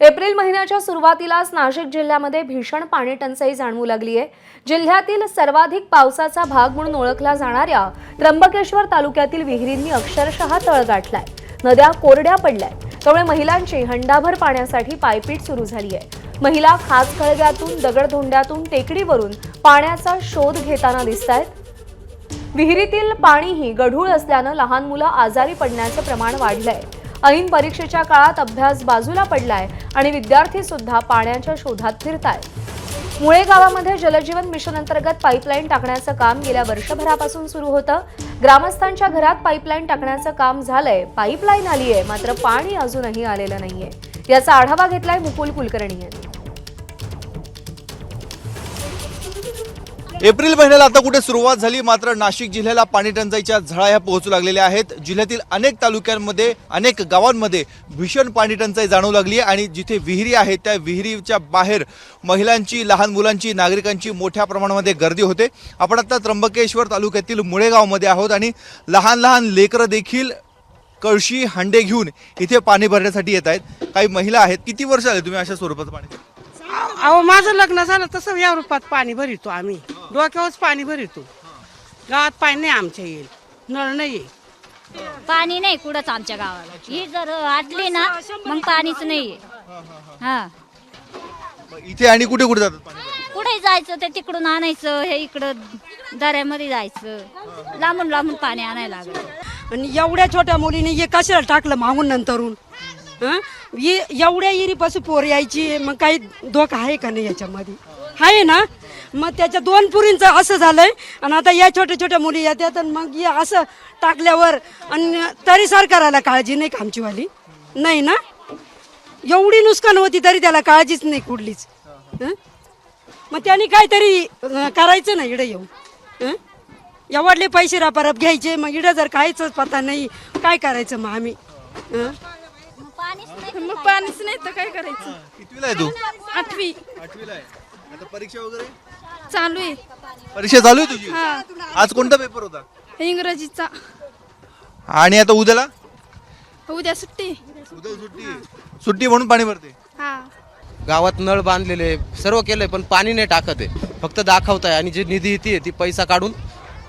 April महिन्याच्या सुरुवातीलाच नाशिक जिल्ह्यामध्ये भीषण पाणी टंचाई जाणवू लागली आहे। जिल्ह्यातील सर्वाधिक पावसाचा भाग म्हणून ओळखला जाणाऱ्या त्र्यंबकेश्वर तालुक्यातील विहिरींनी अक्षरशः तळ गाठलाय। नद्या कोरड्या पडल्याय, त्यामुळे महिलांची हंडाभर पाण्यासाठी पायपीट सुरू झाली आहे। महिला खास खळग्यातून, दगडधोंड्यातून, टेकडीवरून पाण्याचा शोध घेताना दिसतायत। विहिरीतील पाणीही गढूळ असल्यानं लहान मुलं आजारी पडण्याचं प्रमाण वाढलंय। ऐन परीक्षेच्या काळात अभ्यास बाजूला पडलाय आणि विद्यार्थी सुद्धा पाण्याच्या शोधात फिरतायत। मुळे गावामध्ये जलजीवन मिशन अंतर्गत पाईपलाईन टाकण्याचं काम गेल्या वर्षभरापासून सुरू होतं। ग्रामस्थांच्या घरात पाईपलाईन टाकण्याचं काम झालंय, पाईपलाईन आली आहे, मात्र पाणी अजूनही आलेलं नाहीये। याचा आढावा घेतलाय मुकुल कुलकर्णी यांनी। एप्रिल महिन्याला आता कुठे सुरुवात झाली, मात्र नाशिक जिल्ह्याला पाणी टंचाईच्या झळा पोहोचू लागलेल्या आहेत। जिल्ह्यातील अनेक तालुक्यांमध्ये, अनेक गावांमध्ये भीषण पाणी टंचाई जाणवू लागली आहे आणि जिथे विहिरी आहेत त्या विहिरीच्या बाहेर महिलांची, लहान मुलांची, नागरिकांची मोठ्या प्रमाणामध्ये गर्दी होते। आपण आता त्र्यंबकेश्वर तालुक्यातील मुळे गावामध्ये आहोत आणि लहान लहान लेकरं देखील कळशी, हांडे घेऊन इथे पाणी भरण्यासाठी येत आहेत। काही महिला आहेत। किती वर्ष झाले तुम्ही अशा स्वरूपात पाणी? अहो, माझं लग्न झालं तसं या रूपात पाणी भरितो आम्ही, डोक्यावरच पाणी भरितो। गावात पाणी नाही आमच्या, येईल नळ नाही, पाणी नाही कुठंच आमच्या गावाला। ही जर आटली ना मग पाणीच नाहीये। हा, इथे आणि कुठे कुठे जातात पाणी? कुठे जायचं ते तिकडून आणायचं, हे इकडं दऱ्यामध्ये जायचं, लांबून लांबून पाणी आणायला लागलं। आणि एवढ्या छोट्या मुलीने हे कशाला टाकलं मागून नंतरून? एवढ्या इरीपासून पोर यायची, मग काही धोका आहे का नाही याच्यामध्ये? आहे ना, मग त्याच्या 2 पुरींचं असं झालंय आणि आता या छोट्या छोट्या मुली येतात आणि मग हे असं टाकल्यावर आणि तरी सरकारला काळजी नाही का आमचीवाली? नाही ना, एवढी नुकसान होती तरी त्याला काळजीच नाही कुठलीच। मग त्यांनी काहीतरी करायचं ना इकडे येऊन। एवढले पैसे रापाराप घ्यायचे, मग इकडे जर काहीच पता नाही काय करायचं मग आम्ही? मग पाणीच नाही तर काय करायचं? कितवीला आहे तू? 8वी आठवीला आहे। आता परीक्षा वगैरे चालू आहे। परीक्षा चालू आहे तुझी? आज कोणता पेपर होता? इंग्रजीचा। आणि आता उद्याला? उद्या सुट्टी। उद्या सुट्टी आहे। सुट्टी म्हणून पाणी भरते? हा, गावात नळ बांधलेले सर्व केलंय, पण पाणी नाही टाकत आहे, फक्त दाखवताय आणि जे निधी येते ती पैसा काढून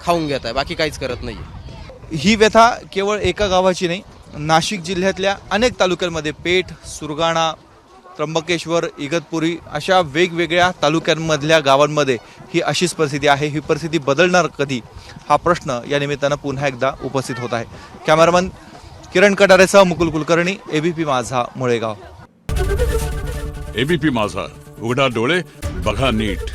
खाऊन घेत आहे, बाकी काहीच करत नाही। ही व्यथा केवळ एका गावाची नाही, नाशिक जिल्ह्यातल्या अनेक तालुक्यांमध्ये, पेठ, सुरगाणा, त्र्यंबकेश्वर, इगतपुरी अशा वेगवेगळ्या तालुक्यांमधल्या गावांमध्ये ही अशीच परिस्थिती आहे। ही परिस्थिती बदलणार कधी, हा प्रश्न या निमित्तानं पुन्हा एकदा उपस्थित होत आहे। कॅमेरामन किरण कटारेसह मुकुल कुलकर्णी, एबीपी माझा, मुळेगाव। एबीपी माझा, उघडा डोळे बघा नीट।